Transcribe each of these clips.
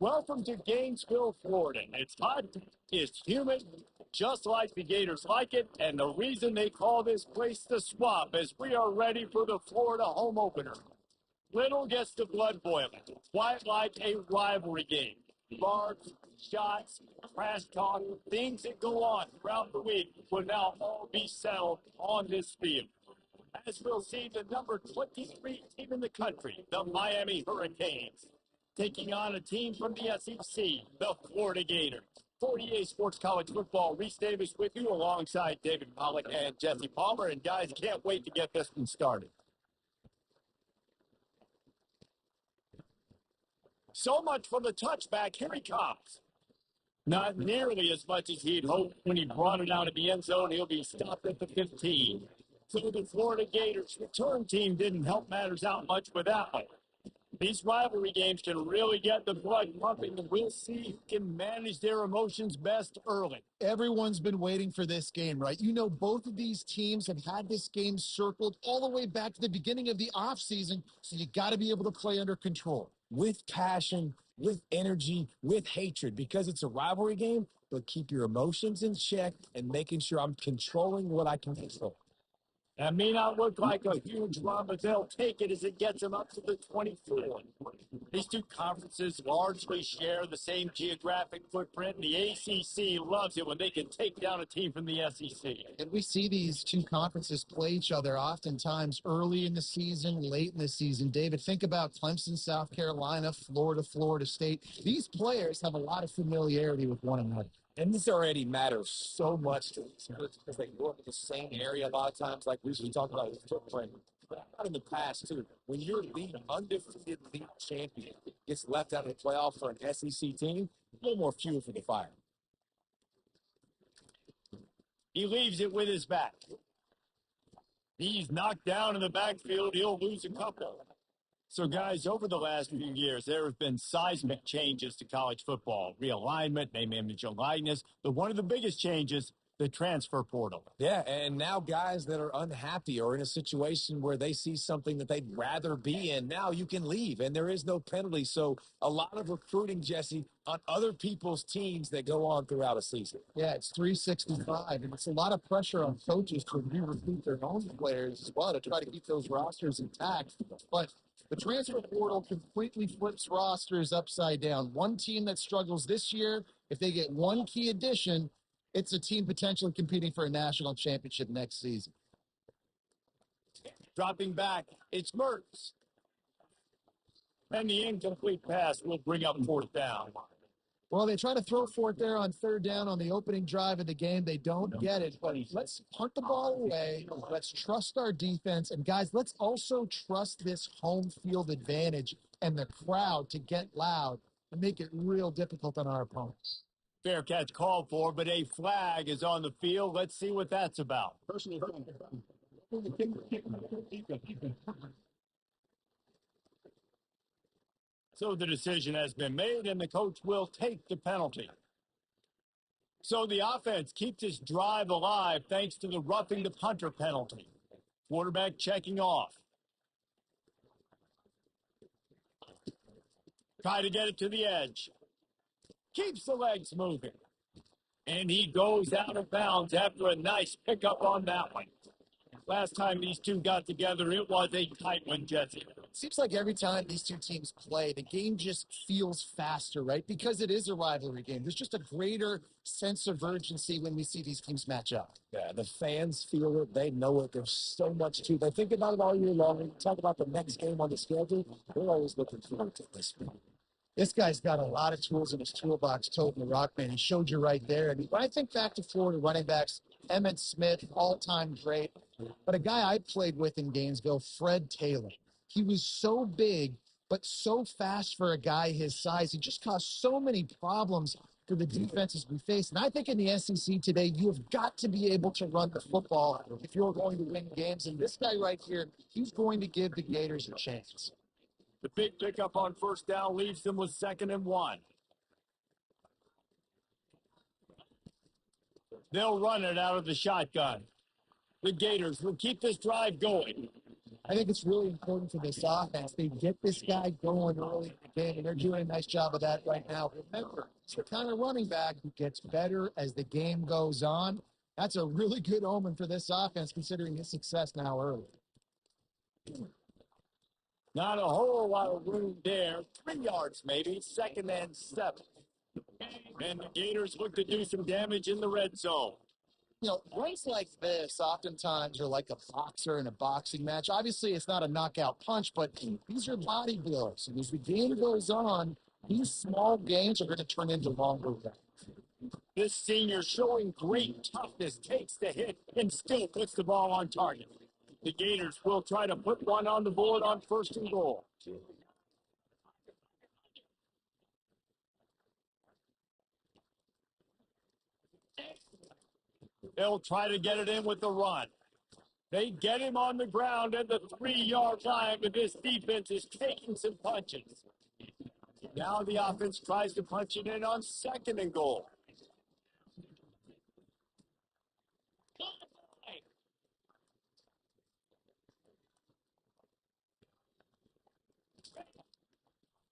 Welcome to Gainesville, Florida. It's hot, it's humid, just like the Gators like it, and the reason they call this place the Swamp is we are ready for the Florida home opener. Little gets the blood boiling, quite like a rivalry game. Barbs, shots, trash talk, things that go on throughout the week will now all be settled on this field. As we'll see the number 23 team in the country, the Miami Hurricanes, taking on a team from the SEC, the Florida Gators. 48 Sports College Football, Reese Davis with you alongside David Pollock and Jesse Palmer. And guys, can't wait to get this one started. So much for the touchback. Here he comes. Not nearly as much as he'd hoped when he brought it out of the end zone. He'll be stopped at the 15. So the Florida Gators return team didn't help matters out much with that one. These rivalry games can really get the blood pumping, and we'll see who can manage their emotions best early. Everyone's been waiting for this game, right? You know, both of these teams have had this game circled all the way back to the beginning of the offseason, so you got to be able to play under control. With passion, with energy, with hatred, because it's a rivalry game, but keep your emotions in check and making sure I'm controlling what I can control. That may not look like a huge run, but they'll take it as it gets them up to the 24. These two conferences largely share the same geographic footprint, and the ACC loves it when they can take down a team from the SEC. And we see these two conferences play each other oftentimes early in the season, late in the season. David, think about Clemson, South Carolina, Florida, Florida State. These players have a lot of familiarity with one another. And this already matters so much to these kids because they grew up in the same area a lot of times, like we talked about his footprint. But not in the past, too. When your undefeated league champion gets left out of the playoff for an SEC team, a little more fuel for the fire. He leaves it with his back. He's knocked down in the backfield. He'll lose a couple. So, guys, over the last few years, there have been seismic changes to college football. Realignment, name, image, and likeness. But one of the biggest changes, the transfer portal. Yeah, and now guys that are unhappy or in a situation where they see something that they'd rather be in, now you can leave, and there is no penalty. So a lot of recruiting, Jesse, on other people's teams that go on throughout a season. Yeah, it's 365, and it's a lot of pressure on coaches to re-recruit their own players as well to try to keep those rosters intact. But the transfer portal completely flips rosters upside down. One team that struggles this year, if they get one key addition, it's a team potentially competing for a national championship next season. Dropping back, it's Mertz. And the incomplete pass will bring up fourth down. Well, they try to throw for it there on third down on the opening drive of the game. They don't get it, but let's punt the ball away. Let's trust our defense. And, guys, let's also trust this home field advantage and the crowd to get loud and make it real difficult on our opponents. Fair catch called for, but a flag is on the field. Let's see what that's about. So the decision has been made, and the coach will take the penalty. So the offense keeps its drive alive thanks to the roughing the punter penalty. Quarterback checking off. Try to get it to the edge. Keeps the legs moving. And he goes out of bounds after a nice pickup on that one. Last time these two got together, it was a tight one, Jesse. Seems like every time these two teams play, the game just feels faster, right? Because it is a rivalry game. There's just a greater sense of urgency when we see these teams match up. Yeah, the fans feel it. They know it. There's so much to it. They think about it all year long. When you talk about the next game on the schedule, they're always looking forward to this. This guy's got a lot of tools in his toolbox, Tobin Rockman. He showed you right there. And when I think back to Florida running backs, Emmitt Smith, all-time great. But a guy I played with in Gainesville, Fred Taylor. He was so big, but so fast for a guy his size. He just caused so many problems for the defenses we face. And I think in the SEC today, you have got to be able to run the football if you're going to win games. And this guy right here, he's going to give the Gators a chance. The big pickup on first down leaves them with 2nd and 1. They'll run it out of the shotgun. The Gators will keep this drive going. I think it's really important for this offense. They get this guy going early in the game, and they're doing a nice job of that right now. Remember, it's the kind of running back who gets better as the game goes on. That's a really good omen for this offense, considering his success now early. Not a whole lot of room there. 3 yards maybe, 2nd and 7. And the Gators look to do some damage in the red zone. You know, runs like this oftentimes are like a boxer in a boxing match. Obviously, it's not a knockout punch, but these are body blows. And as the game goes on, these small gains are going to turn into longer rounds. This senior showing great toughness, takes the hit, and still puts the ball on target. The Gators will try to put one on the board on 1st and goal. They'll try to get it in with the run. They get him on the ground at the 3-yard line, but this defense is taking some punches. Now the offense tries to punch it in on 2nd and goal.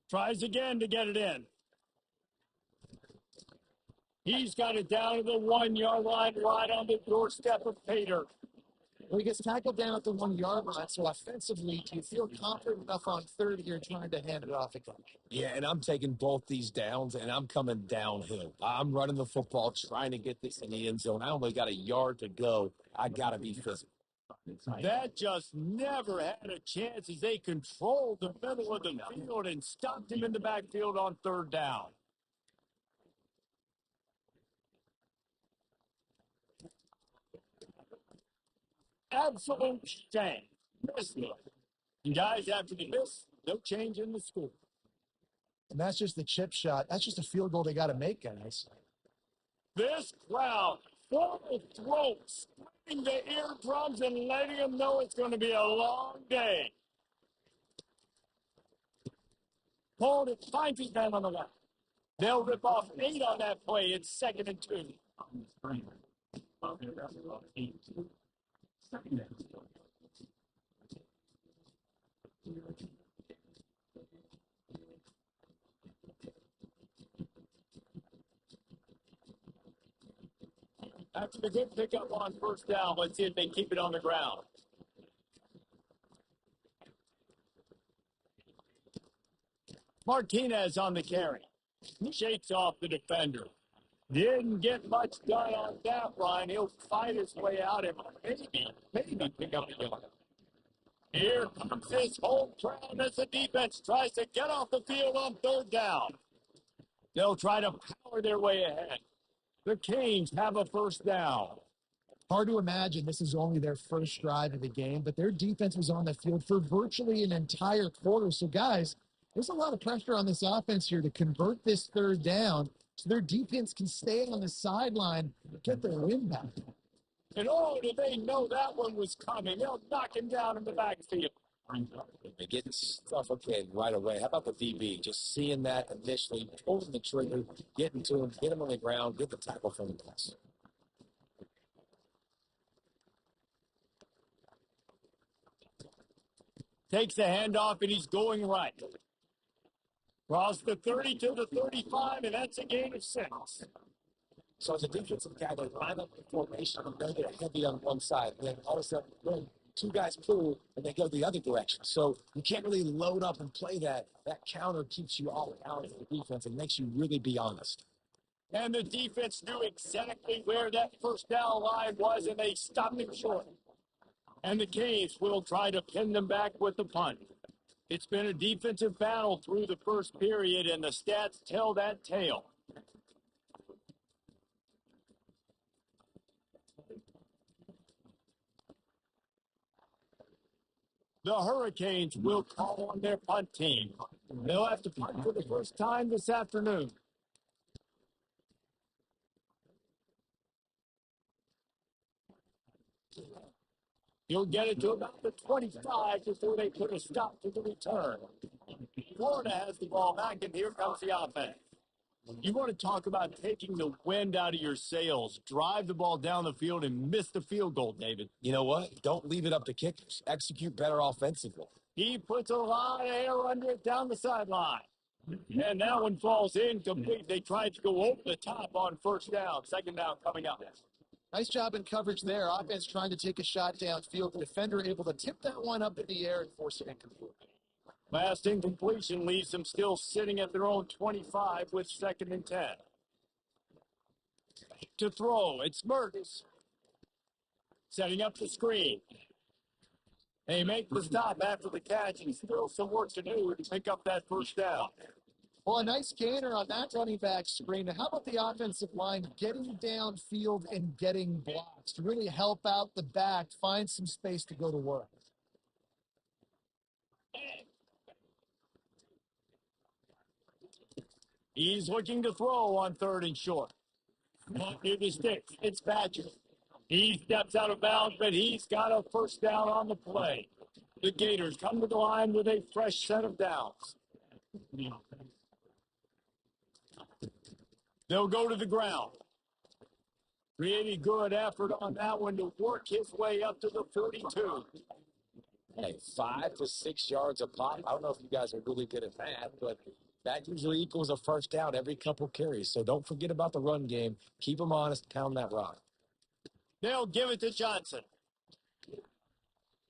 Tries again to get it in. He's got it down to the 1-yard line, right on the doorstep of Pater. Well, he gets tackled down at the 1-yard line, so offensively, do you feel confident enough on 3rd here trying to hand it off again? Yeah, and I'm taking both these downs, and I'm coming downhill. I'm running the football, trying to get this in the end zone. I only got a yard to go. I got to be physical. That just never had a chance as they controlled the middle of the field and stopped him in the backfield on 3rd down. Absolute shame. Missed it. And guys, after the miss, no change in the score. And that's just the chip shot. That's just a field goal they got to make, guys. This crowd, full of throats, screaming the eardrums and letting them know it's going to be a long day. Hold it, 5 feet down on the left. They'll rip off 8 on that play. It's 2nd and 2. After the good pickup on 1st down, let's see if they keep it on the ground. Martinez on the carry. He shakes off the defender. Didn't get much done on that line. He'll fight his way out and maybe pick up a yard. Here comes this whole crowd as the defense tries to get off the field on 3rd down. They'll try to power their way ahead. The Canes have a 1st down. Hard to imagine this is only their first drive of the game, but their defense was on the field for virtually an entire quarter. So, guys, there's a lot of pressure on this offense here to convert this 3rd down so their defense can stay on the sideline and get their win back. And oh, did they know that one was coming. They'll knock him down in the backfield. They're getting suffocated right away. How about the DB? Just seeing that initially, pulling the trigger, getting to him, get him on the ground, get the tackle from the pass. Takes the handoff, and he's going right. Cross the 30 to the 35, and that's a gain of 6. So as a defensive guy, they line up the formation and they get heavy on one side. And then all of a sudden, boom, 2 guys pull, and they go the other direction. So you can't really load up and play that. That counter keeps you all out of the defense and makes you really be honest. And the defense knew exactly where that 1st down line was, and they stopped him short. And the Canes will try to pin them back with the punt. It's been a defensive battle through the 1st period, and the stats tell that tale. The Hurricanes will call on their punt team. They'll have to punt for the first time this afternoon. He'll get it to about the 25 before they put a stop to the return. Florida has the ball back, and here comes the offense. You want to talk about taking the wind out of your sails. Drive the ball down the field and miss the field goal, David. You know what? Don't leave it up to kickers. Execute better offensively. He puts a lot of air under it down the sideline. And that one falls incomplete. They tried to go over the top on first down. Second down coming up. Nice job in coverage there. Offense trying to take a shot downfield. The defender able to tip that one up in the air and force it incomplete. Last incompletion leaves them still sitting at their own 25 with 2nd and 10. To throw, it's Mertens. Setting up the screen. They make the stop after the catch, and still some work to do to pick up that first down. Well, a nice gainer on that running back screen. Now, how about the offensive line getting downfield and getting blocks to really help out the back, find some space to go to work? He's looking to throw on 3rd and short. Not near the sticks. It's Badger. He steps out of bounds, but he's got a first down on the play. The Gators come to the line with a fresh set of downs. They'll go to the ground. Really good effort on that one to work his way up to the 42. Hey, 5 to 6 yards a pop. I don't know if you guys are really good at that, but that usually equals a first down every couple carries. So don't forget about the run game. Keep them honest. Pound that rock. They'll give it to Johnson.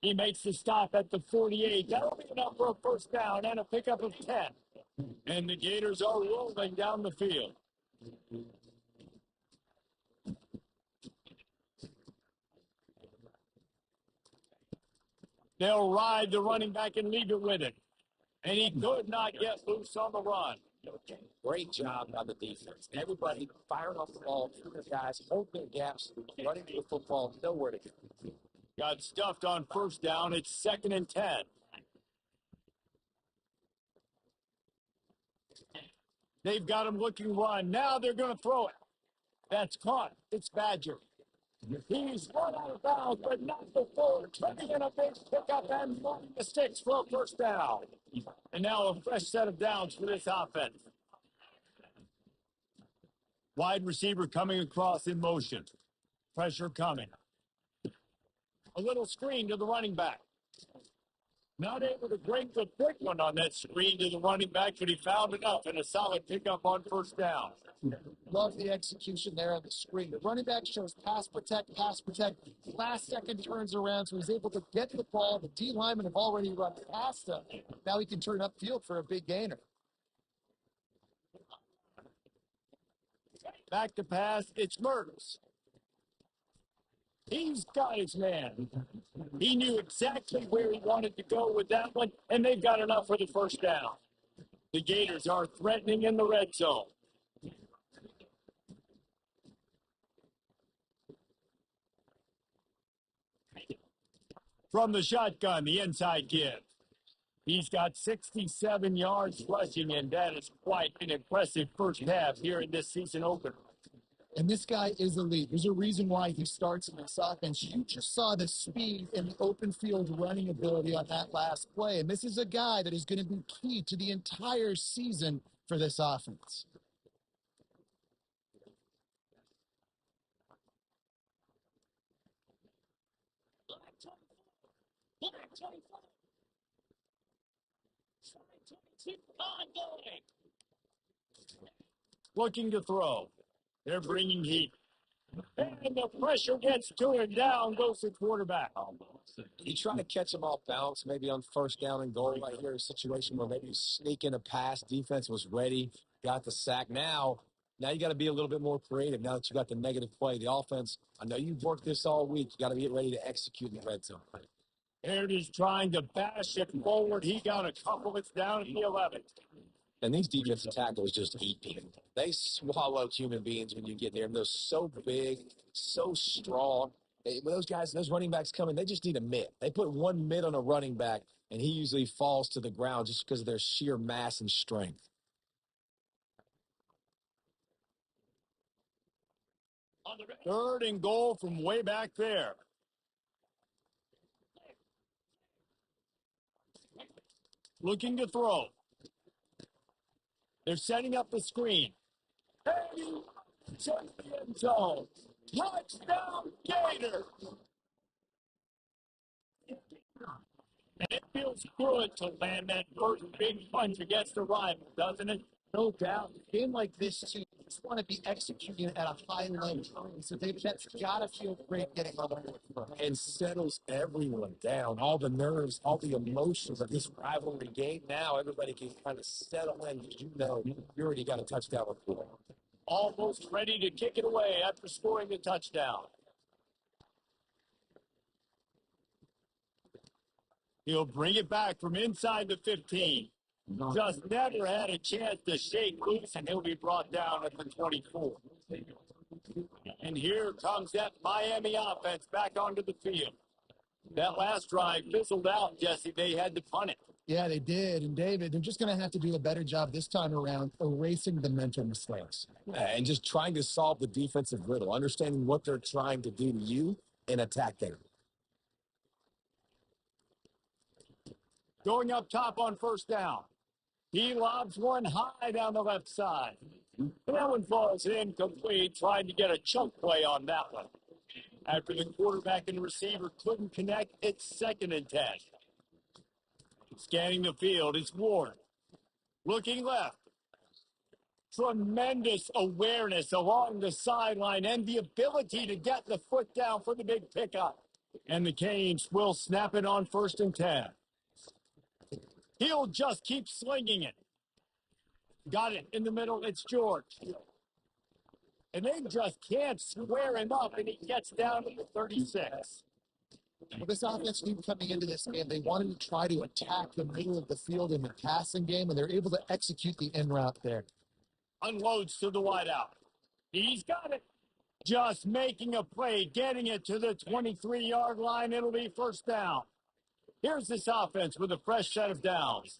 He makes the stop at the 48. That'll be enough for a first down and a pickup of 10. And the Gators are rolling down the field. They'll ride the running back and leave it with him. And he could not get loose on the run. Great job on the defense. Everybody firing off the ball, the guys holding their gaps, running the football, nowhere to go. Got stuffed on first down. It's 2nd and 10. They've got him looking run. Now they're going to throw it. That's caught. It's Badger. He's run out of bounds, but not before turning in a big pickup and running the sticks for a first down. And now a fresh set of downs for this offense. Wide receiver coming across in motion. Pressure coming. A little screen to the running back. Not able to break the big one on that screen to the running back, but he found enough and a solid pickup on first down. Love the execution there on the screen. The running back shows pass protect, pass protect. Last second turns around, so he's able to get the ball. The D linemen have already run past him. Now he can turn upfield for a big gainer. Back to pass, it's Mertens. He's got his man. He knew exactly where he wanted to go with that one, and they've got enough for the first down. The Gators are threatening in the red zone. From the shotgun, the inside give. He's got 67 yards rushing, and that is quite an impressive first half here in this season opener. And this guy is elite. There's a reason why he starts in this offense. You just saw the speed and the open field running ability on that last play. And this is a guy that is going to be key to the entire season for this offense. Looking to throw. They're bringing heat. And the pressure gets to him. Down goes the quarterback. You try to catch them off balance, maybe on first down and goal right here, a situation where maybe you sneak in a pass. Defense was ready, got the sack. Now you got to be a little bit more creative now that you got the negative play. The offense, I know you've worked this all week. You got to get ready to execute in the red zone. Baird is trying to bash it forward. He got a couple. It's down at the 11. And these defensive tackles just eat people. They swallow human beings when you get there. They're so big, so strong. When those guys, those running backs come in, they just need a mitt. They put one mitt on a running back, and he usually falls to the ground just because of their sheer mass and strength. Third and goal from way back there. Looking to throw. They're setting up the screen. Heading to the end zone. Touchdown, Gator. And it feels good to land that first big punch against the rival, doesn't it? No doubt. A game like this, too, you just want to be executing at a high level. So that's got to feel great getting on the board. And settles everyone down. All the nerves, all the emotions of this rivalry game. Now everybody can kind of settle in because you know you already got a touchdown report. Almost ready to kick it away after scoring the touchdown. He'll bring it back from inside the 15. Just never had a chance to shake loose, and he'll be brought down at the 24. And here comes that Miami offense back onto the field. That last drive fizzled out, Jesse. They had to punt it. Yeah, they did. And David, they're just going to have to do a better job this time around erasing the mental mistakes. And just trying to solve the defensive riddle, understanding what they're trying to do to you and attack there. Going up top on first down. He lobs one high down the left side. That one falls incomplete, trying to get a chunk play on that one. After the quarterback and receiver couldn't connect, it's 2nd and 10. Scanning the field, it's Ward. Looking left. Tremendous awareness along the sideline and the ability to get the foot down for the big pickup. And the Canes will snap it on 1st and 10. He'll just keep slinging it. Got it in the middle. It's George. And they just can't square him up, and he gets down to the 36. Well, this offense team coming into this game, they wanted to try to attack the middle of the field in the passing game, and they're able to execute the in route there. Unloads to the wideout. He's got it. Just making a play, getting it to the 23-yard line. It'll be 1st down. Here's this offense with a fresh set of downs.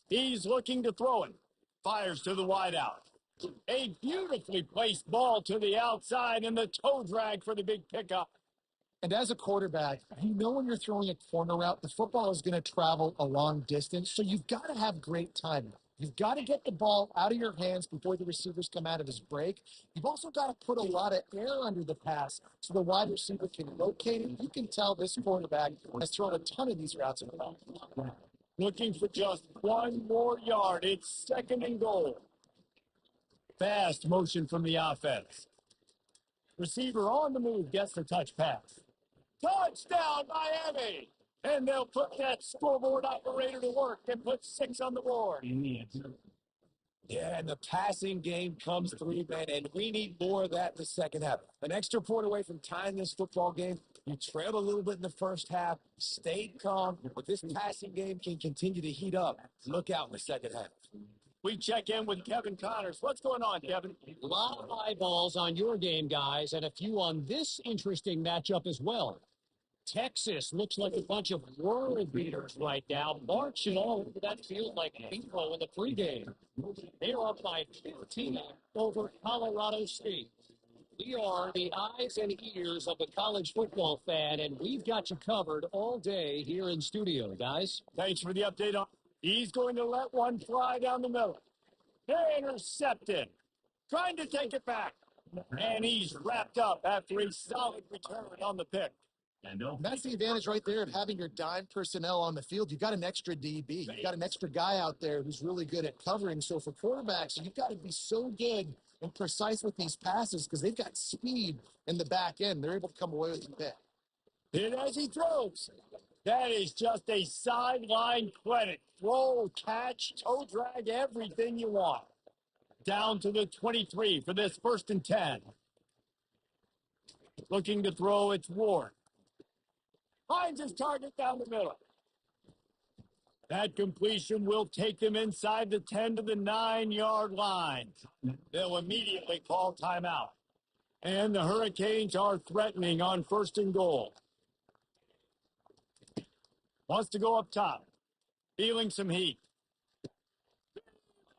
He's looking to throw it. Fires to the wideout. A beautifully placed ball to the outside and the toe drag for the big pickup. And as a quarterback, you know when you're throwing a corner route, the football is going to travel a long distance, so you've got to have great timing. You've got to get the ball out of your hands before the receivers come out of his break. You've also got to put a lot of air under the pass so the wide receiver can locate it. You can tell this quarterback has thrown a ton of these routes in the past. Looking for just one more yard. It's 2nd and goal. Fast motion from the offense. Receiver on the move gets the touch pass. Touchdown, Miami! And they'll put that scoreboard operator to work and put 6 on the board. Yeah, and the passing game comes through, man, and we need more of that in the second half. An extra point away from tying this football game. You trailed a little bit in the first half, stayed calm, but this passing game can continue to heat up. Look out in the second half. We check in with Kevin Connors. What's going on, Kevin? A lot of eyeballs on your game, guys, and a few on this interesting matchup as well. Texas looks like a bunch of world beaters right now, marching all over that field like bingo in the pregame. They are up by 15 over Colorado State. We are the eyes and ears of the college football fan, and we've got you covered all day here in studio, guys. Thanks for the update on. He's going to let one fly down the middle. Intercepted. Trying to take it back. And he's wrapped up after a solid return on the pick. And that's the advantage right there of having your dime personnel on the field. You've got an extra DB. You've got an extra guy out there who's really good at covering. So for quarterbacks, you've got to be so good and precise with these passes because they've got speed in the back end. They're able to come away with the pick. Hit as he throws. That is just a sideline credit. Throw, catch, toe drag, everything you want. Down to the 23 for this 1st and 10. Looking to throw, it's Ward. Finds his target down the middle. That completion will take them inside the 10 to the 9-yard line. They'll immediately call timeout. And the Hurricanes are threatening on 1st and goal. Wants to go up top. Feeling some heat.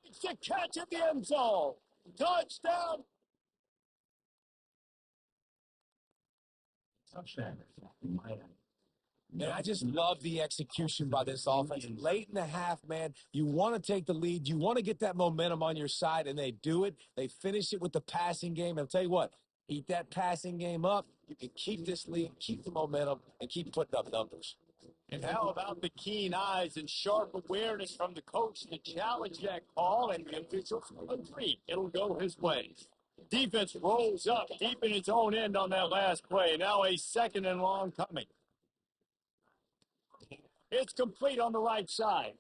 It's a catch at the end zone. Touchdown. Touchdown. Miami. And I just love the execution by this offense. Late in the half, man, you want to take the lead. You want to get that momentum on your side, and they do it. They finish it with the passing game. I'll tell you what, eat that passing game up. You can keep this lead, keep the momentum, and keep putting up numbers. And how about the keen eyes and sharp awareness from the coach to challenge that call, and the officials agree it'll go his way. Defense rolls up deep in its own end on that last play. Now a second and long coming. It's complete on the right side.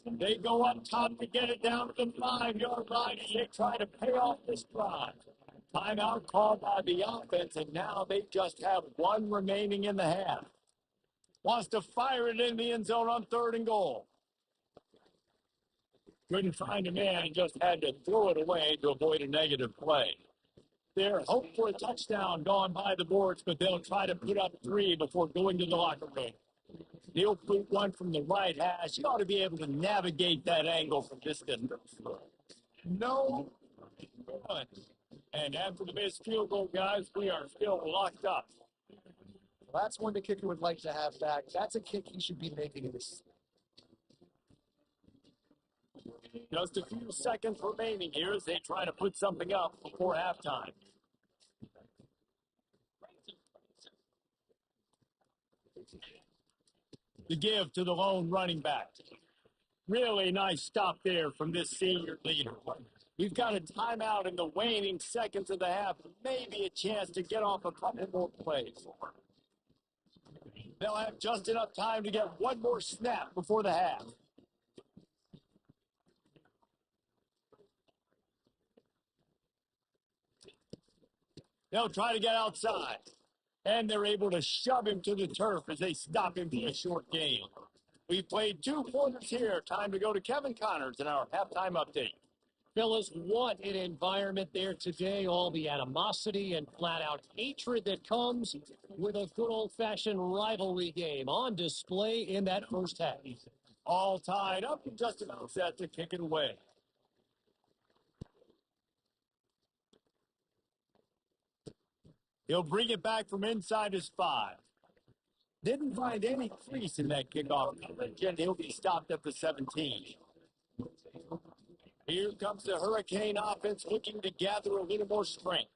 They go up top to get it down to the 5-yard line as they try to pay off this drive. Timeout called by the offense, and now they just have one remaining in the half. Wants to fire it in the end zone on 3rd and goal. Couldn't find a man and just had to throw it away to avoid a negative play. Their hope for a touchdown gone by the boards, but they'll try to put up 3 before going to the locker room. He'll put one from the right hash. He ought to be able to navigate that angle from this distance. No good. And after the missed field goal, guys, we are still locked up. Well, that's one the kicker would like to have back. That's a kick he should be making in this. Just a few seconds remaining here as they try to put something up before halftime. The give to the lone running back. Really nice stop there from this senior leader. We've got a timeout in the waning seconds of the half. Maybe a chance to get off a couple more plays. They'll have just enough time to get one more snap before the half. They'll try to get outside. And they're able to shove him to the turf as they stop him for a short gain. We've played 2 quarters here. Time to go to Kevin Connors in our halftime update. Phyllis, what an environment there today. All the animosity and flat-out hatred that comes with a good old-fashioned rivalry game on display in that first half. All tied up and just about set to kick it away. He'll bring it back from inside his 5. Didn't find any crease in that kickoff coverage, and he'll be stopped at the 17. Here comes the Hurricane offense looking to gather a little more strength.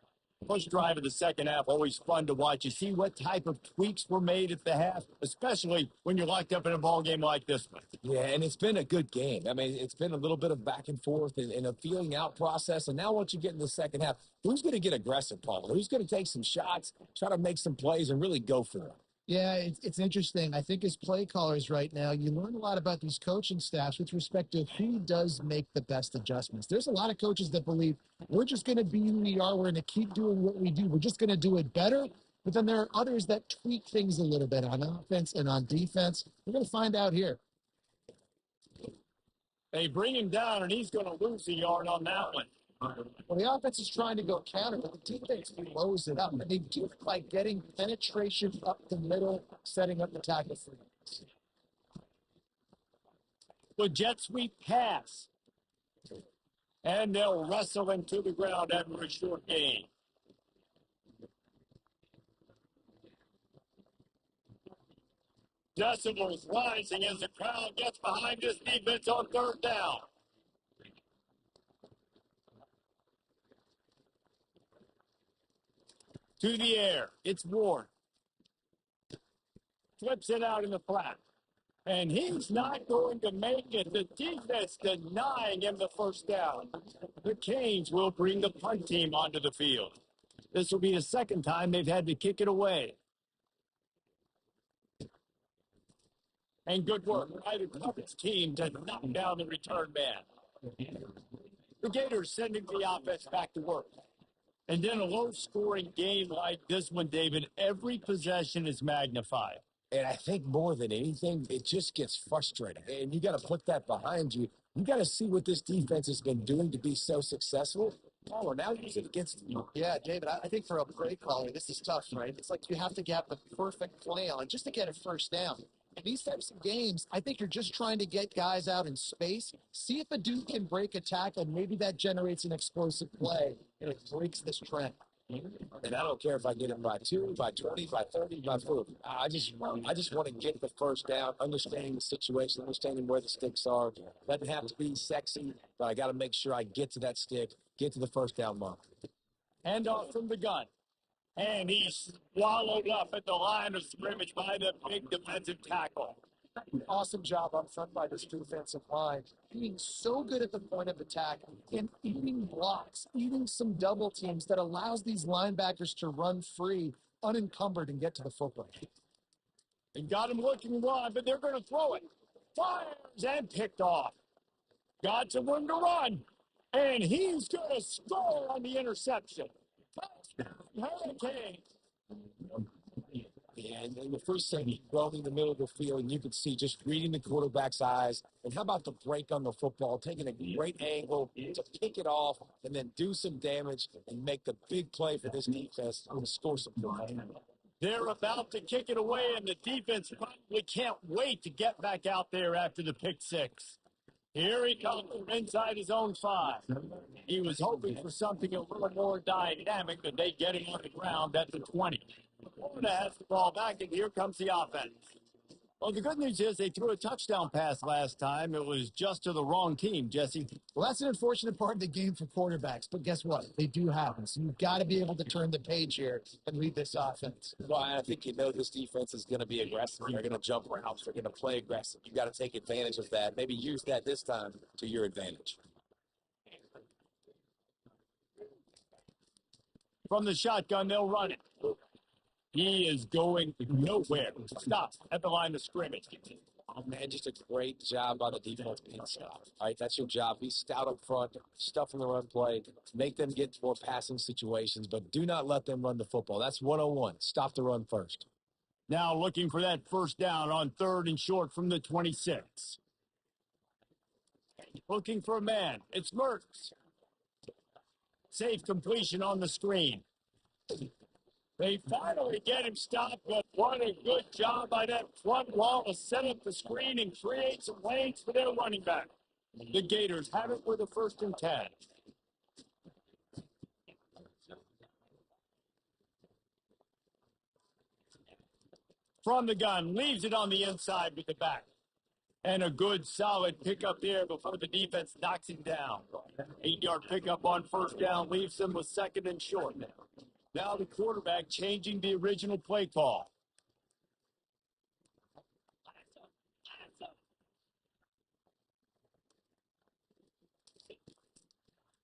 First drive of the second half, always fun to watch. You see what type of tweaks were made at the half, especially when you're locked up in a ball game like this one. Yeah, and it's been a good game. I mean, it's been a little bit of back and forth and a feeling out process. And now once you get in the second half, who's going to get aggressive, Paul? Who's going to take some shots, try to make some plays, and really go for it? Yeah, it's interesting. I think as play callers right now, you learn a lot about these coaching staffs with respect to who does make the best adjustments. There's a lot of coaches that believe we're just going to be who we are. We're going to keep doing what we do. We're just going to do it better. But then there are others that tweak things a little bit on offense and on defense. We're going to find out here. They bring him down, and he's going to lose a yard on that one. Well, the offense is trying to go counter, but the defense blows it up. And they do it by getting penetration up the middle, setting up the tackle for you. The jet sweep pass. And they'll wrestle him to the ground after a short gain. Decibels rising as the crowd gets behind this defense on 3rd down. To the air. It's Ward. Flips it out in the flat. And he's not going to make it. The defense denying him the first down. The Canes will bring the punt team onto the field. This will be the second time they've had to kick it away. And good work by the coverage team to knock down the return man. The Gators sending the offense back to work. And then a low-scoring game like this one, David, every possession is magnified. And I think more than anything, it just gets frustrating. And you got to put that behind you. You got to see what this defense has been doing to be so successful. Oh, now use it against you. Yeah, David, I think for a play caller, this is tough, right? It's like you have to get the perfect play on just to get a first down. In these types of games, I think you're just trying to get guys out in space, see if a dude can break a tackle, and maybe that generates an explosive play, and it breaks this trend. And I don't care if I get him by 2, by 20, by 30, by 40. I just want to get the first down, understanding the situation, understanding where the sticks are. Doesn't have to be sexy, but I got to make sure I get to that stick, get to the first down mark. Hand off from the gun. And he's swallowed up at the line of scrimmage by the big defensive tackle. Awesome job up front by this defensive line. Being so good at the point of attack and eating blocks, eating some double teams that allows these linebackers to run free, unencumbered, and get to the football. And got him looking wide, but they're going to throw it. Fires and picked off. Got some room to run. And he's going to score on the interception. Hurricane. And in the first second, he thrown in the middle of the field, and you could see just reading the quarterback's eyes. And how about the break on the football, taking a great angle to pick it off and then do some damage and make the big play for this defense and score some points. They're about to kick it away, and the defense probably can't wait to get back out there after the pick six. Here he comes from inside his own 5. He was hoping for something a little more dynamic, but they get him on the ground at the 20. Florida has the ball back, and here comes the offense. Well, the good news is they threw a touchdown pass last time. It was just to the wrong team, Jesse. Well, that's an unfortunate part of the game for quarterbacks, but guess what? They do happen. So you've got to be able to turn the page here and read this offense. Well, I think this defense is going to be aggressive. They're going to jump routes. They're going to play aggressive. You've got to take advantage of that. Maybe use that this time to your advantage. From the shotgun, they'll run it. He is going nowhere. Stop at the line of scrimmage. Oh, man, just a great job by the defense being stop. All right, that's your job. Be stout up front, stuff in the run play, make them get more passing situations, but do not let them run the football. That's 101. Stop the run first. Now looking for that first down on 3rd and short from the 26. Looking for a man. It's Mertz. Safe completion on the screen. They finally get him stopped, but what a good job by that front wall to set up the screen and create some lanes for their running back. The Gators have it with a 1st and 10. From the gun, leaves it on the inside with the back. And a good, solid pickup there before the defense knocks him down. 8-yard pickup on 1st down leaves him with 2nd and short. Now the quarterback changing the original play call.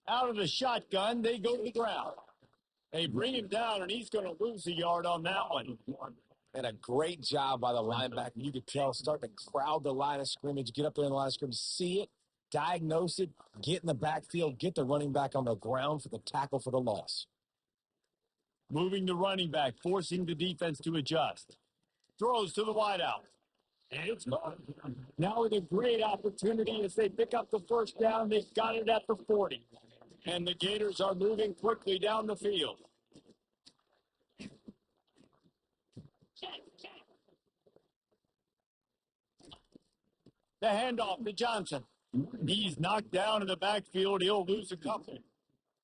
Out of the shotgun, they go to the ground. They bring him down, and he's going to lose a yard on that one. And a great job by the linebacker. You could tell, starting to crowd the line of scrimmage, get up there in the line of scrimmage, see it, diagnose it, get in the backfield, get the running back on the ground for the tackle for the loss. Moving the running back, forcing the defense to adjust. Throws to the wideout. And it's gone. Now with a great opportunity as they pick up the first down. They've got it at the 40. And the Gators are moving quickly down the field. The handoff to Johnson. He's knocked down in the backfield. He'll lose a couple.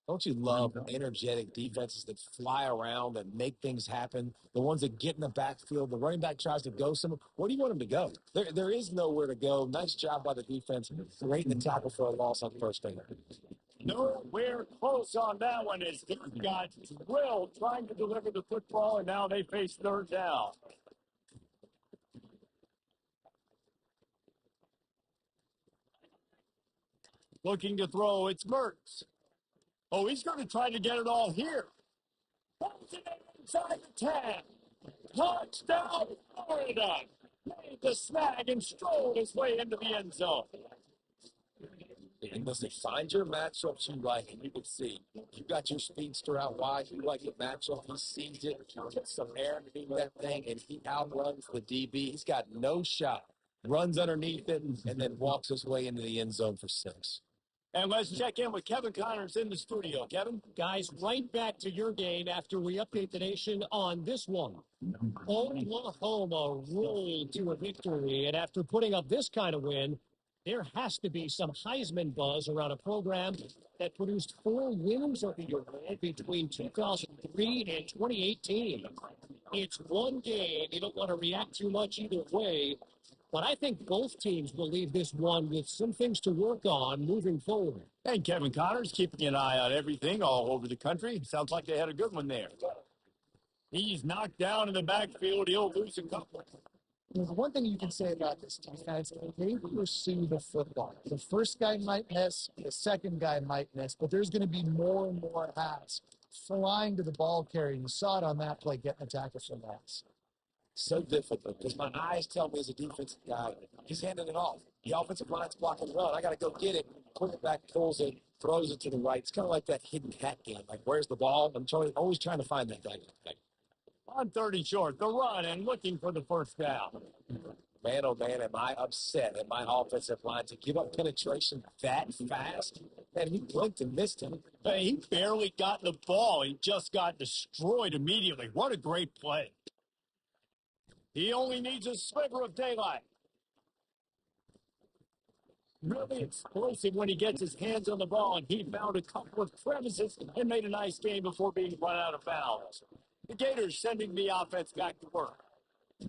Don't you love energetic defenses that fly around and make things happen? The ones that get in the backfield, the running back tries to go somewhere. Where do you want him to go? There is nowhere to go. Nice job by the defense. Great in the tackle for a loss on 1st down. Nowhere close on that one as they've got Will trying to deliver the football, and now they face 3rd down. Looking to throw, it's Mertz. Oh, he's going to try to get it all here. Pulls it inside the 10. Touchdown, Florida. Made the snag and strolled his way into the end zone. And listen, find your matchups you like, and you can see you got your speedster out wide. You like the matchup. He sees it, gets some air underneath that thing, and he outruns the DB. He's got no shot. Runs underneath it, and then walks his way into the end zone for 6. And let's check in with Kevin Connors in the studio. Kevin? Guys, right back to your game after we update the nation on this one. Oklahoma rolled to a victory, and after putting up this kind of win, There has to be some Heisman buzz around a program that produced 4 wins over your head between 2003 and 2018. It's one game. You don't want to react too much either way. But I think both teams will leave this one with some things to work on moving forward. And Kevin Connors keeping an eye on everything all over the country. Sounds like they had a good one there. He's knocked down in the backfield. He'll lose a couple. There's one thing you can say about this defense, they pursue the football. The first guy might miss, the second guy might miss, but there's going to be more and more hats flying to the ball carrier. You saw it on that play, getting a tackle from hats. So difficult because my eyes tell me as a defensive guy, he's handing it off. The offensive line's blocking the run. I got to go get it. Quarterback pulls it, throws it to the right. It's kind of like that hidden hat game. Like, where's the ball? I'm always trying to find that guy. On 30 short, the run and looking for the first down. Man, oh man, am I upset at my offensive line to give up penetration that fast? And he blinked and missed him. Hey, he barely got the ball. He just got destroyed immediately. What a great play. He only needs a sliver of daylight. Really explosive when he gets his hands on the ball, and he found a couple of crevices and made a nice game before being run out of bounds. The Gators sending the offense back to work.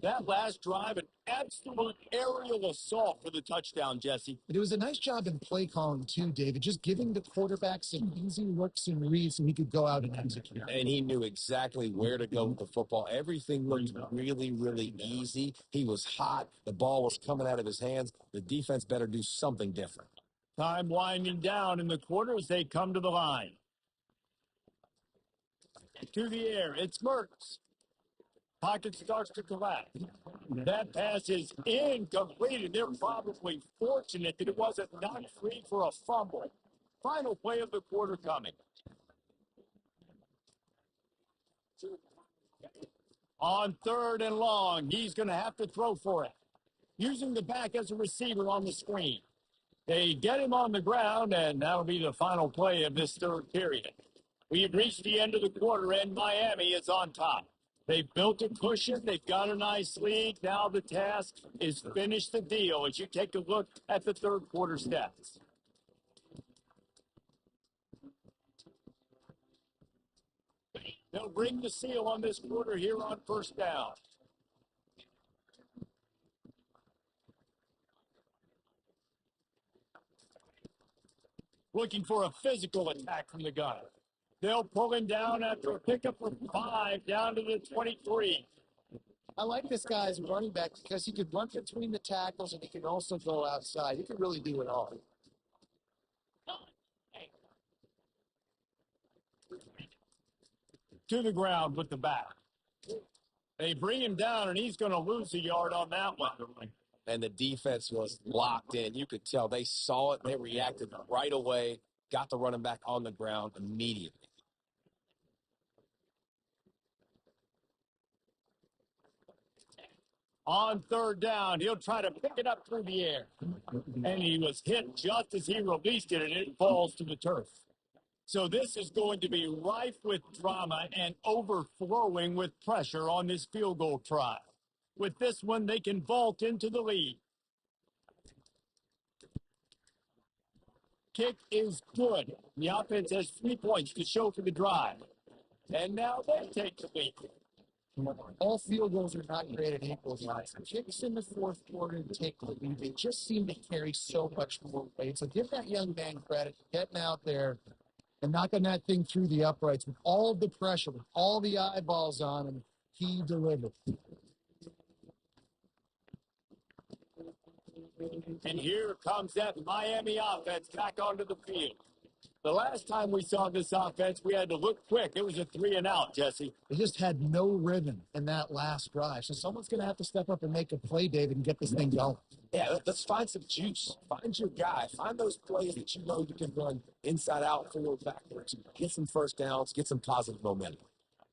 That last drive, an absolute aerial assault for the touchdown, Jesse. But it was a nice job in play calling, too, David, just giving the quarterback some easy looks and reads so he could go out and execute. And he knew exactly where to go with the football. Everything looked really, really easy. He was hot. The ball was coming out of his hands. The defense better do something different. Time winding down in the quarter as they come to the line. To the air, it's Mertz. Pocket starts to collapse. That pass is incomplete, and they're probably fortunate that it wasn't knocked free for a fumble. Final play of the quarter coming. On 3rd and long, he's going to have to throw for it. Using the back as a receiver on the screen. They get him on the ground, and that'll be the final play of this third period. We've reached the end of the quarter, and Miami is on top. They've built a cushion. They've got a nice lead. Now the task is finish the deal as you take a look at the third quarter stats. They'll bring the seal on this quarter here on first down. Looking for a physical attack from the gun. They'll pull him down after a pickup of 5 down to the 23. I like this guy as a running back because he could run between the tackles and he can also go outside. He can really do it all. To the ground with the back. They bring him down, and he's going to lose a yard on that one. And the defense was locked in. You could tell they saw it. They reacted right away, got the running back on the ground immediately. On 3rd down, he'll try to pick it up through the air. And he was hit just as he released it, and it falls to the turf. So this is going to be rife with drama and overflowing with pressure on this field goal try. With this one, they can vault into the lead. Kick is good. The offense has 3 points to show for the drive. And now they take the lead. All field goals are not created equal, guys. Kicks in the fourth quarter and take the lead. They just seem to carry so much more weight. So give that young man credit for getting out there and knocking that thing through the uprights with all the pressure, with all the eyeballs on him. He delivered. And here comes that Miami offense back onto the field. The last time we saw this offense, we had to look quick. It was a 3-and-out, Jesse. They just had no rhythm in that last drive. So someone's going to have to step up and make a play, David, and get this thing going. Yeah, let's find some juice. Find your guy. Find those plays that you know you can run inside out, forward, backwards. Get some first downs. Get some positive momentum.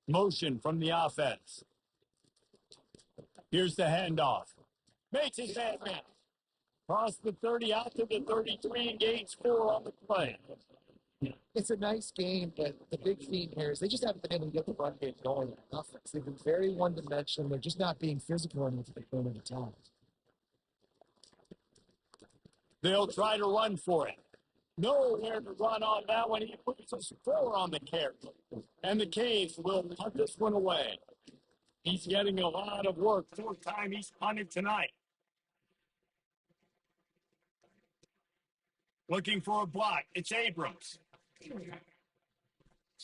Motion from the offense. Here's the handoff. Makes his man man. Cross the 30 out to the 33 and gains 4 on the play. It's a nice game, but the big theme here is they just haven't been able to get the run game going in offense. They've been very one-dimensional. They're just not being physical enough at the point of the time. They'll try to run for it. Nowhere to run on that one. He puts a 4 on the carry. And the Canes will punt this one away. He's getting a lot of work. 4th time he's punted tonight. Looking for a block. It's Abrams.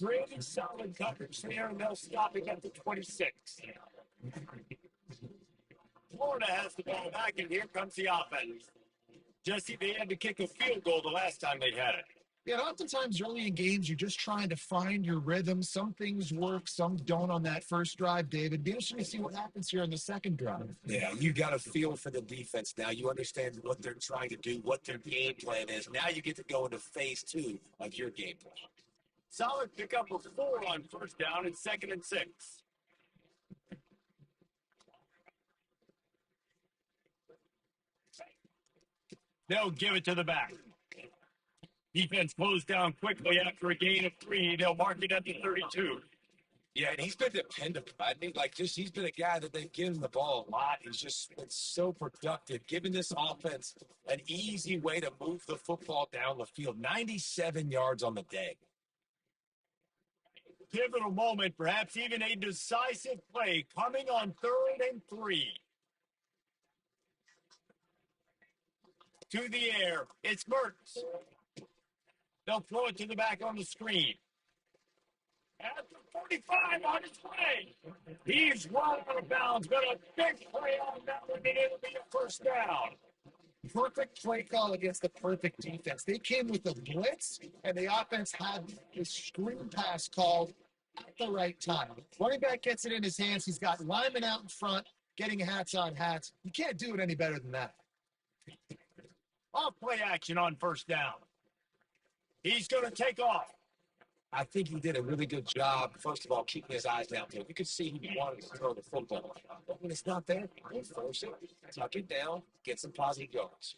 Really solid coverage there, and they'll stop it at the 26. Florida has the ball back, and here comes the offense. Jesse, they had to kick a field goal the last time they had it. Yeah, oftentimes early in games, you're just trying to find your rhythm. Some things work, some don't on that first drive, David. Be interesting to see what happens here on the second drive. Yeah, you got a feel for the defense now. You understand what they're trying to do, what their game plan is. Now you get to go into phase 2 of your game plan. Solid pickup of 4 on first down and 2nd and 6. They'll give it to the back. Defense closed down quickly after a gain of 3. They'll mark it at the 32. Yeah, and he's been dependable. I think, he's been a guy that they've given the ball a lot. He's just been so productive, giving this offense an easy way to move the football down the field. 97 yards on the day. Pivotal moment, perhaps even a decisive play coming on 3rd and 3. To the air, it's Mertz. They'll throw it to the back on the screen. At the 45 on his way. He's run out of bounds, but a big play on that one, and it'll be a first down. Perfect play call against the perfect defense. They came with a blitz, and the offense had the screen pass called at the right time. Running back gets it in his hands. He's got linemen out in front, getting hats on hats. You can't do it any better than that. Off play action on first down. He's going to take off. I think he did a really good job, first of all, keeping his eyes downfield. You could see he wanted to throw the football. But when it's not there, don't force it. Tuck it down, get some positive yards.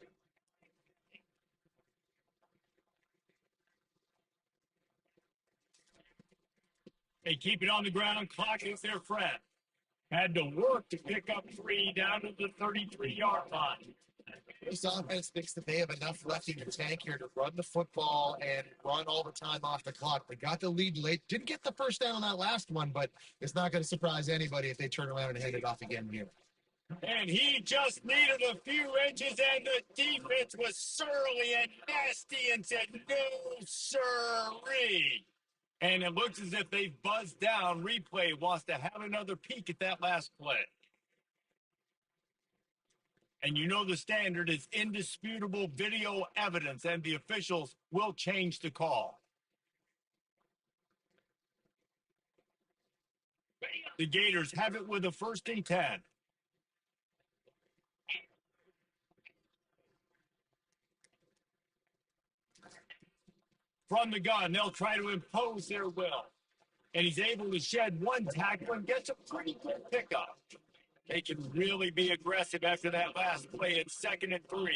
They keep it on the ground. Clock is their friend. Had to work to pick up 3 down to the 33-yard line. This offense thinks that they have enough left in the tank here to run the football and run all the time off the clock. They got the lead late. Didn't get the first down on that last one, but it's not going to surprise anybody if they turn around and hand it off again here. And he just needed a few inches, and the defense was surly and nasty and said, no, sirree. And it looks as if they've buzzed down. Replay wants to have another peek at that last play. And you know the standard is indisputable video evidence, and the officials will change the call. The Gators have it with a 1st and 10. From the gun, they'll try to impose their will. And he's able to shed one tackle and gets a pretty good pickup. They can really be aggressive after that last play. It's 2nd and 3.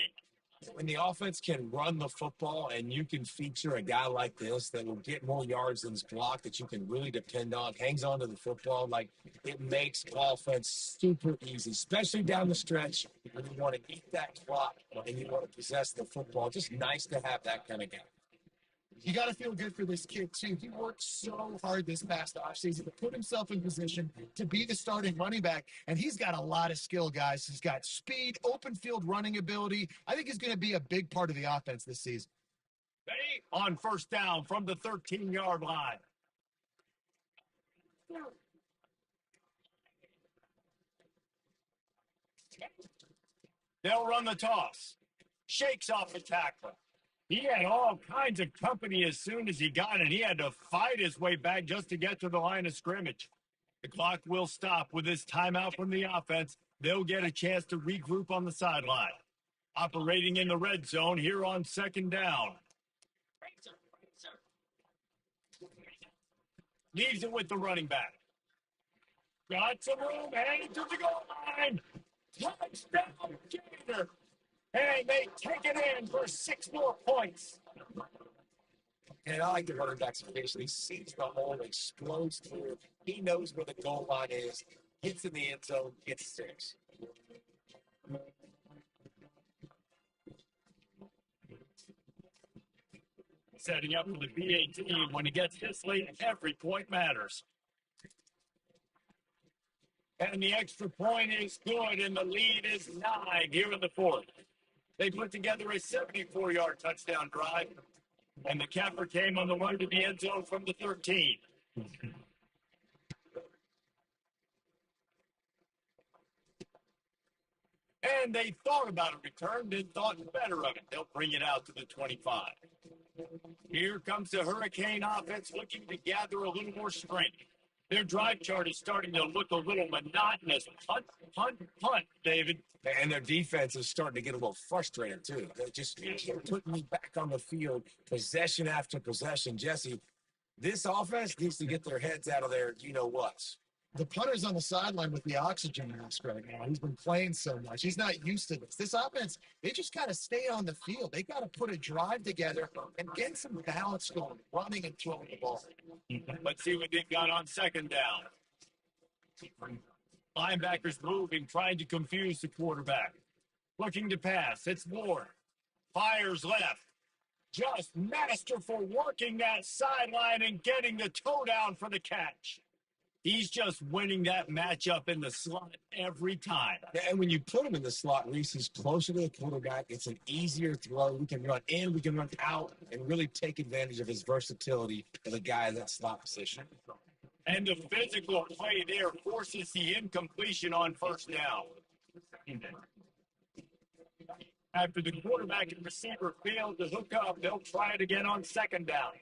When the offense can run the football and you can feature a guy like this that will get more yards than his block that you can really depend on, hangs on to the football, it makes offense super easy, especially down the stretch when you want to eat that clock and you want to possess the football. Just nice to have that kind of guy. You got to feel good for this kid, too. He worked so hard this past offseason to put himself in position to be the starting running back, and he's got a lot of skill, guys. He's got speed, open field running ability. I think he's going to be a big part of the offense this season. On first down from the 13-yard line. They'll run the toss. Shakes off the tackler. He had all kinds of company as soon as he got it. He had to fight his way back just to get to the line of scrimmage. The clock will stop with this timeout from the offense. They'll get a chance to regroup on the sideline. Operating in the red zone here on 2nd down. Leaves it with the running back. Got some room, headed to the goal line. Touchdown, Gator. And they take it in for 6 more points. And I like the running back's patient. He sees the hole, explodes through. He knows where the goal line is, gets in the end zone, gets 6. setting up for the BA team. When it gets this late, every point matters. And the extra point is good, and the lead is 9 here in the fourth. They put together a 74-yard touchdown drive, and the capper came on the run to the end zone from the 13. And they thought about a return, then thought better of it. They'll bring it out to the 25. Here comes the Hurricane offense looking to gather a little more strength. Their drive chart is starting to look a little monotonous. Punt, punt, punt, David. And their defense is starting to get a little frustrated, too. They're just putting me back on the field, possession after possession. Jesse, this offense needs to get their heads out of their you-know-whats. The punter's on the sideline with the oxygen mask right now. He's been playing so much. He's not used to this. This offense, they just got to stay on the field. They got to put a drive together and get some balance going, running and throwing the ball. Let's see what they've got on second down. Linebackers moving, trying to confuse the quarterback. Looking to pass. It's Ward. Fires left. Just masterful working that sideline and getting the toe down for the catch. He's just winning that matchup in the slot every time. And when you put him in the slot, Reese, he's closer to the quarterback. It's an easier throw. We can run in, we can run out, and really take advantage of his versatility as a guy in that slot position. And the physical play there forces the incompletion on first down. After the quarterback and receiver failed to hook up, they'll try it again on second down.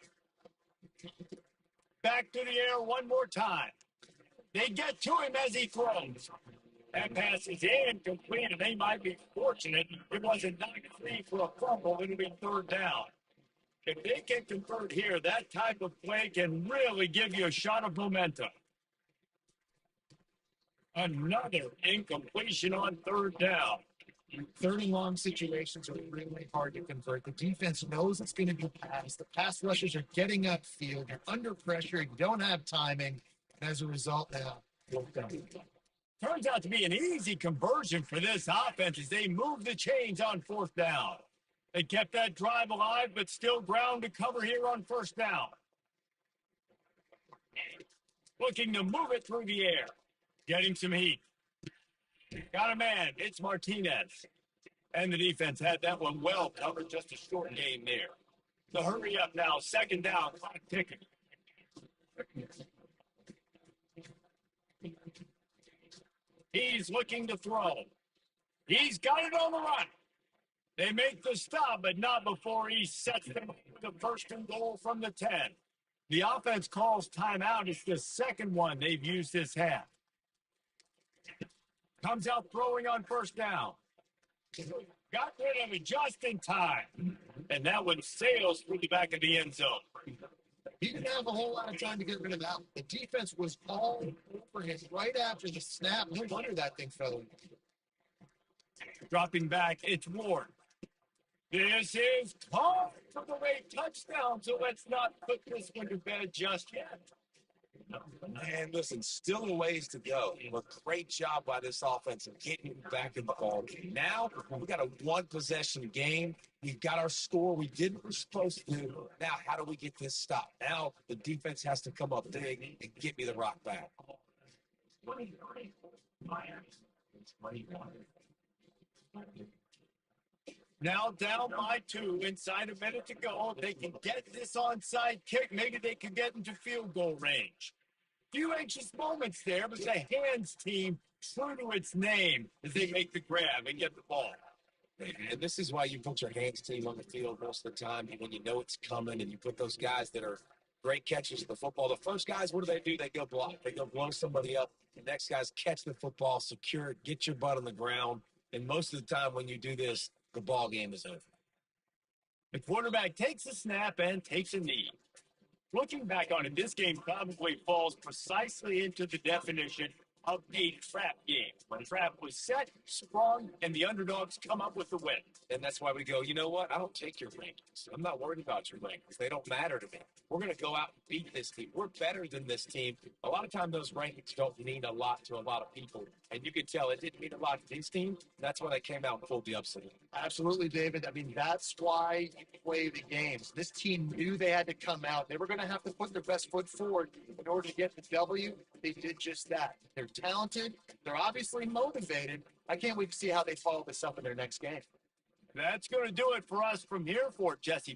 Back to the air one more time. They get to him as he throws. That pass is incomplete, and they might be fortunate. It wasn't knocked free for a fumble. It'll be third down. If they can convert here, that type of play can really give you a shot of momentum. Another incompletion on third down. Third and long situations are really hard to convert. The defense knows it's going to be passed. The pass rushers are getting upfield. You're under pressure. You don't have timing. And as a result, Turns out to be an easy conversion for this offense as they move the chains on fourth down. They kept that drive alive, but still ground to cover here on first down. Looking to move it through the air. Getting some heat. Got a man. It's Martinez. And the defense had that one well covered. Just a short game there. So hurry up now. Second down. Clock ticking. He's looking to throw. He's got it on the run. They make the stop, but not before he sets them up with the first and goal from the 10. The offense calls timeout. It's the second one they've used this half. Comes out throwing on first down. Got rid of it just in time. And that one sails through the back of the end zone. he didn't have a whole lot of time to get rid of that. The defense was all over him right after the snap. No wonder that thing fell in. Dropping back, it's Ward. This is caught for the late touchdown, so let's not put this one to bed just yet. And listen, still a ways to go. A great job by this offense of getting back in the ball game. Now we got a one-possession game. We've got our score. We did what we're supposed to do. Now, how do we get this stopped? Now the defense has to come up big and get me the rock back. Now down by 2, inside a minute to go. If they can get this onside kick, maybe they can get into field goal range. Few anxious moments there, but the hands team, true to its name, as they make the grab and get the ball. And this is why you put your hands team on the field most of the time when you know it's coming, and you put those guys that are great catches of the football. The first guys, what do? They go block. They go blow somebody up. The next guys catch the football, secure it, get your butt on the ground. And most of the time when you do this, the ball game is over. The quarterback takes a snap and takes a knee. Looking back on it, this game probably falls precisely into the definition of a trap game. When trap was set, sprung, and the underdogs come up with the win. And that's why we go, you know what? I don't take your rankings. I'm not worried about your rankings. They don't matter to me. We're going to go out and beat this team. We're better than this team. A lot of times those rankings don't mean a lot to a lot of people. And you can tell it didn't mean a lot to this team. That's why they came out and pulled the upset. Absolutely, David. I mean, that's why you play the games. This team knew they had to come out. They were going to have to put their best foot forward in order to get the W. They did just that. They're talented. They're obviously motivated. I can't wait to see how they follow this up in their next game. That's going to do it for us from here for Jesse